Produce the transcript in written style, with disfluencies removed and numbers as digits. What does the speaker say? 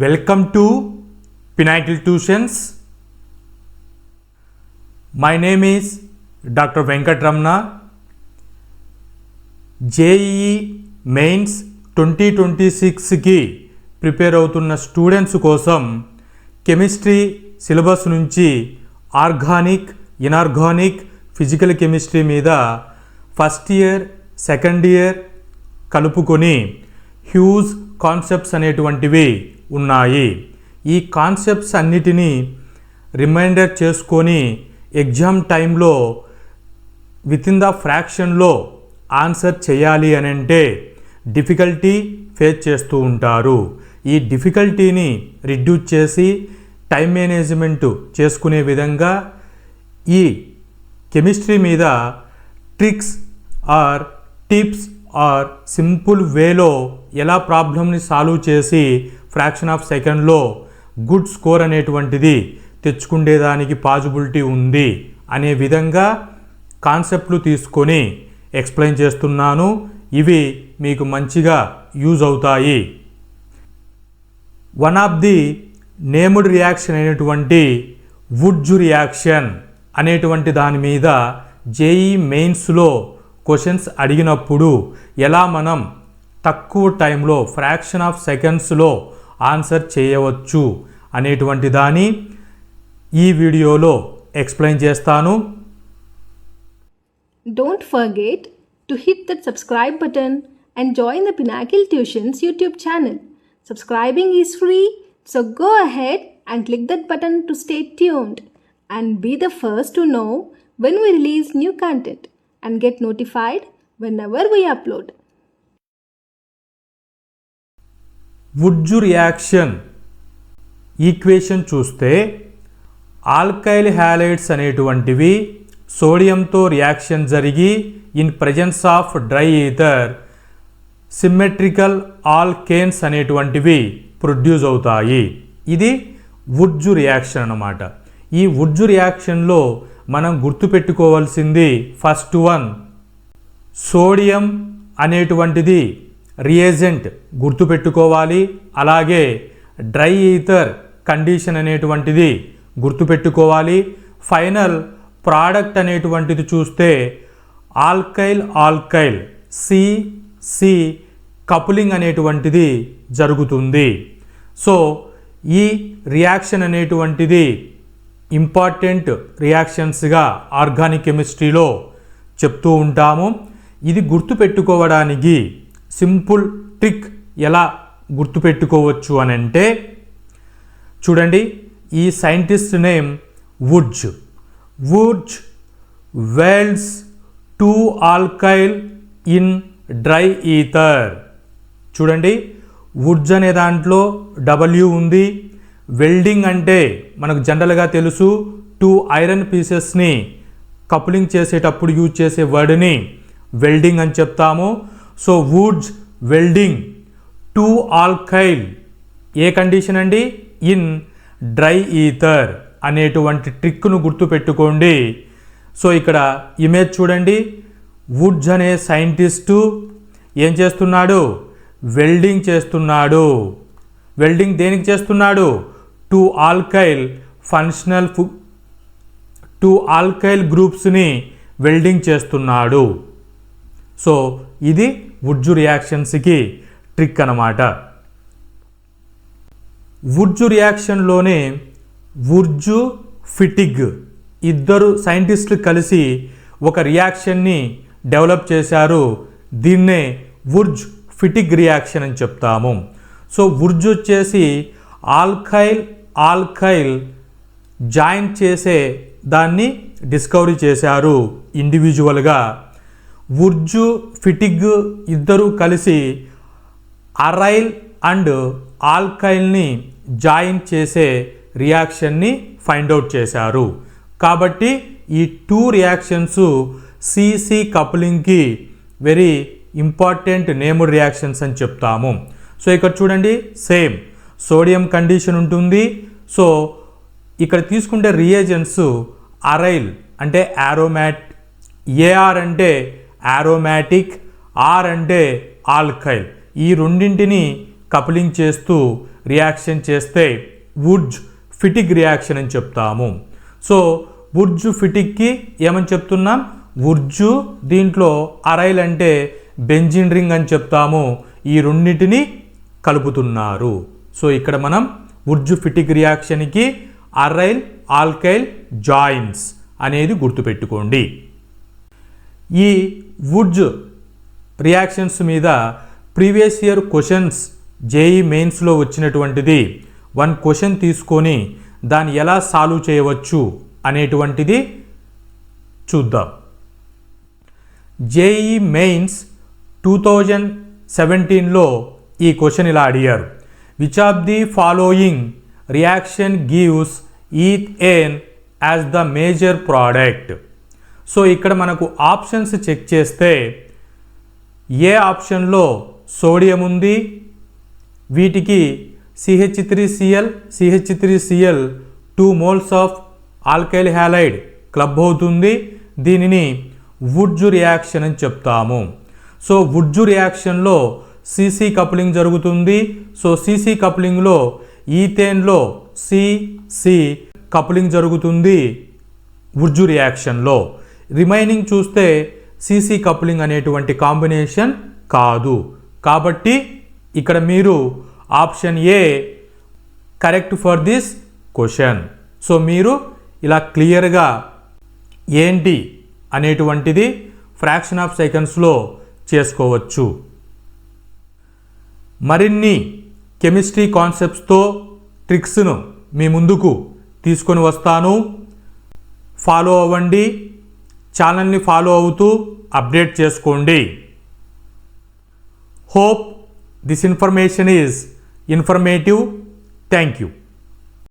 Welcome to Pinnacle Tuitions. My name is Dr. Venkat Ramana. JEE Mains 2026 की prepare అవుతున్న students కోసం chemistry syllabus నుంచి organic, inorganic, physical chemistry మీద first year, second year కలుపుకొని huge concepts అనేటువంటివి ఉన్నాయి. ఈ కాన్సెప్ట్స్ అన్నిటినీ రిమైండర్ చేసుకొని ఎగ్జామ్ టైంలో వితిన్ ద ఫ్రాక్షన్లో ఆన్సర్ చేయాలి అని అంటే డిఫికల్టీ ఫేస్ చేస్తూ ఉంటారు. ఈ డిఫికల్టీని రిడ్యూస్ చేసి టైం మేనేజ్మెంట్ చేసుకునే విధంగా ఈ కెమిస్ట్రీ మీద tricks or tips or simple వేలో ఎలా ప్రాబ్లమ్ని సాల్వ్ చేసి ఫ్రాక్షన్ ఆఫ్ సెకండ్లో గుడ్ స్కోర్ అనేటువంటిది తెచ్చుకునేదానికి పాజిబిలిటీ ఉంది అనే విధంగా కాన్సెప్ట్లు తీసుకొని ఎక్స్ప్లెయిన్ చేస్తున్నాను. ఇవి మీకు మంచిగా యూజ్ అవుతాయి. One of the named reaction అయినటువంటి వుడ్జ్ రియాక్షన్ అనేటువంటి దాని మీద జేఈ మెయిన్స్లో క్వశ్చన్స్ అడిగినప్పుడు ఎలా మనం తక్కువ టైంలో ఫ్రాక్షన్ ఆఫ్ సెకండ్స్లో ఆన్సర్ చేయవచ్చు అనేటువంటి దాన్ని ఈ వీడియోలో ఎక్స్ప్లెయిన్ చేస్తాను. Don't forget to hit that subscribe button and join the Pinnacle Tuitions YouTube channel. Subscribing is free, so go ahead and click that button to stay tuned and be the first to know when we release new content and get notified whenever we upload. Wurtz reaction equation చూస్తే alkyl halides అనేటువంటివి సోడియంతో reaction జరిగి in presence of dry ether symmetrical alkanes అనేటువంటివి produce అవుతాయి. ఇది వుడ్జ్ reaction అన్నమాట. ఈ వుడ్జ్ రియాక్షన్లో మనం గుర్తుపెట్టుకోవాల్సింది ఫస్ట్ వన్, సోడియం అనేటువంటిది రియేజెంట్ గుర్తుపెట్టుకోవాలి. అలాగే డ్రై ఈథర్ కండిషన్ అనేటువంటిది గుర్తుపెట్టుకోవాలి. ఫైనల్ ప్రోడక్ట్ అనేటువంటిది చూస్తే ఆల్కైల్ ఆల్కైల్ సి కపులింగ్ అనేటువంటిది జరుగుతుంది. సో ఈ రియాక్షన్ అనేటువంటిది ఇంపార్టెంట్ రియాక్షన్స్గా ఆర్గానిక్ కెమిస్ట్రీలో చెప్తూ ఉంటాము. ఇది గుర్తుపెట్టుకోవడానికి సింపుల్ ట్రిక్ ఎలా గుర్తుపెట్టుకోవచ్చు అని అంటే చూడండి, ఈ scientist name Wurtz welds 2 alkyl in dry ether. చూడండి, వుడ్జ్ అనే దాంట్లో W ఉంది. వెల్డింగ్ అంటే మనకు జనరల్గా తెలుసు, 2 ఐరన్ పీసెస్ని కపులింగ్ చేసేటప్పుడు యూజ్ చేసే వర్డ్ని వెల్డింగ్ అని చెప్తాము. సో వుడ్జ్ వెల్డింగ్ 2 ఆల్కైల్ ఏ కండిషన్ అండి? ఇన్ డ్రై ఈథర్ అనేటువంటి ట్రిక్ను గుర్తుపెట్టుకోండి. సో ఇక్కడ ఇమేజ్ చూడండి, వుడ్జ్ అనే సైంటిస్టు ఏం చేస్తున్నాడు? వెల్డింగ్ చేస్తున్నాడు. వెల్డింగ్ దేనికి చేస్తున్నాడు? 2 ఆల్కైల్ ఫంక్షనల్ 2 ఆల్కైల్ గ్రూప్స్ని వెల్డింగ్ చేస్తున్నాడు. సో ఇది వుడ్జ్ రియాక్షన్స్కి ట్రిక్ అన్నమాట. వుడ్జ్ రియాక్షన్లోనే వుడ్జ్ ఫిటిగ్ ఇద్దరు సైంటిస్టులు కలిసి ఒక రియాక్షన్ని డెవలప్ చేశారు. దీన్నే వుడ్జ్ ఫిటిగ్ రియాక్షన్ అని చెప్తాము. సో వుడ్జ్ వచ్చేసి ఆల్కైల్ జాయిన్ చేసే దాన్ని డిస్కవరీ చేశారు ఇండివిజువల్గా. వుడ్జ్ ఫిటిగ్ ఇద్దరు కలిసి అరైల్ అండ్ ఆల్కైల్ని జాయిన్ చేసే రియాక్షన్ని ఫైండ్ అవుట్ చేశారు. కాబట్టి ఈ 2 రియాక్షన్స్ సిసి కపులింగ్కి వెరీ ఇంపార్టెంట్ నేమ్డ్ రియాక్షన్స్ అని చెప్తాము. సో ఇక్కడ చూడండి, సేమ్ సోడియం కండిషన్ ఉంటుంది. సో ఇక్కడ తీసుకుంటే రియేజెంట్స్ అరైల్ అంటే ఏఆర్ అంటే ఆరోమాటిక్, ఆర్ అంటే ఆల్కైల్. ఈ రెండింటిని కపులింగ్ చేస్తూ రియాక్షన్ చేస్తే వుడ్జ్ ఫిటిక్ రియాక్షన్ అని చెప్తాము. సో వుడ్జ్ ఫిటిక్కి ఏమని చెప్తున్నాం? వుడ్జు, దీంట్లో అరైల్ అంటే బెంజిన్ రింగ్ అని చెప్తాము. ఈ రెండింటిని కలుపుతున్నారు. సో ఇక్కడ మనం వుడ్జ్ ఫిటిక్ రియాక్షన్కి అరైల్ ఆల్కైల్ జాయిన్స్ అనేది గుర్తుపెట్టుకోండి. ఈ వుడ్జ్ రియాక్షన్స్ మీద ప్రీవియస్ ఇయర్ క్వశ్చన్స్ జేఈ మెయిన్స్లో వచ్చినటువంటిది 1 క్వశ్చన్ తీసుకొని దాన్ని ఎలా సాల్వ్ చేయవచ్చు అనేటువంటిది చూద్దాం. జేఈ మెయిన్స్ 2017లో ఈ క్వశ్చన్ ఇలా అడిగారు. Which of the following reaction gives ethane as the major product? So ఇక్కడ మనకు ఆప్షన్స్ చెక్ చేస్తే ఏ ఆప్షన్లో సోడియం ఉంది, వీటికి CH3Cl 2 moles of alkyl halide club అవుతుంది. దీనిని వుడ్జ్ రియాక్షన్ అని చెప్తాము. సో వుడ్జ్ రియాక్షన్లో CC కప్లింగ్ జరుగుతుంది. సో CC కప్లింగ్లో ఈథేన్లో CC కప్లింగ్ జరుగుతుంది వుడ్జ్ రియాక్షన్లో. రిమైనింగ్ చూస్తే CC కప్లింగ్ అనేటువంటి కాంబినేషన్ కాదు. కాబట్టి ఇక్కడ మీరు option A correct for this question. So మీరు ఇలా క్లియర్గా ఏంటి అనేటువంటిది ఫ్రాక్షన్ ఆఫ్ సెకండ్స్లో చేసుకోవచ్చు. మరిన్ని కెమిస్ట్రీ కాన్సెప్ట్స్తో ట్రిక్స్ను మీ ముందుకు తీసుకొని వస్తాను. ఫాలో అవ్వండి. ఛానల్ని ఫాలో అవుతూ అప్డేట్ చేసుకోండి. Hope this information is informative. Thank you.